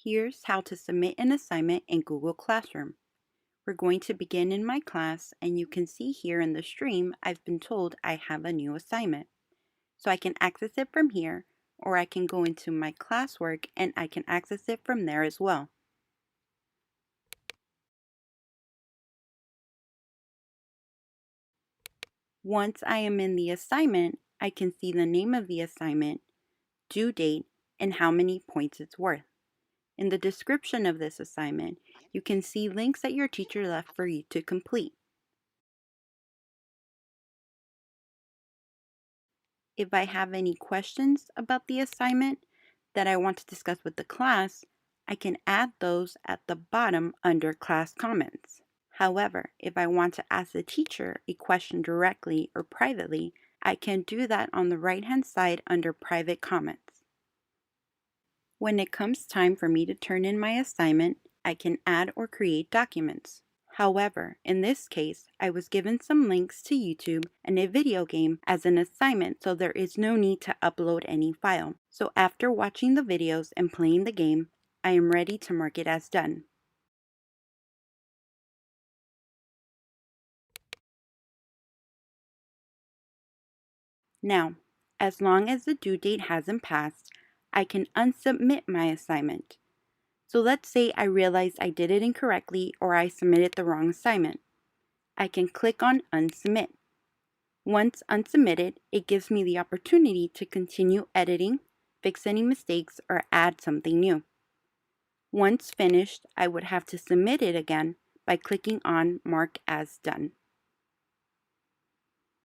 Here's how to submit an assignment in Google Classroom. We're going to begin in my class, and you can see here in the stream I've been told I have a new assignment. So I can access it from here, or I can go into my classwork and I can access it from there as well. Once I am in the assignment, I can see the name of the assignment, due date, and how many points it's worth. In the description of this assignment, you can see links that your teacher left for you to complete. If I have any questions about the assignment that I want to discuss with the class, I can add those at the bottom under class comments. However, if I want to ask the teacher a question directly or privately, I can do that on the right-hand side under private comments. When it comes time for me to turn in my assignment, I can add or create documents. However, in this case, I was given some links to YouTube and a video game as an assignment, so there is no need to upload any file. So after watching the videos and playing the game, I am ready to mark it as done. Now, as long as the due date hasn't passed, I can unsubmit my assignment. So let's say I realize I did it incorrectly or I submitted the wrong assignment. I can click on Unsubmit. Once unsubmitted, it gives me the opportunity to continue editing, fix any mistakes, or add something new. Once finished, I would have to submit it again by clicking on Mark as Done.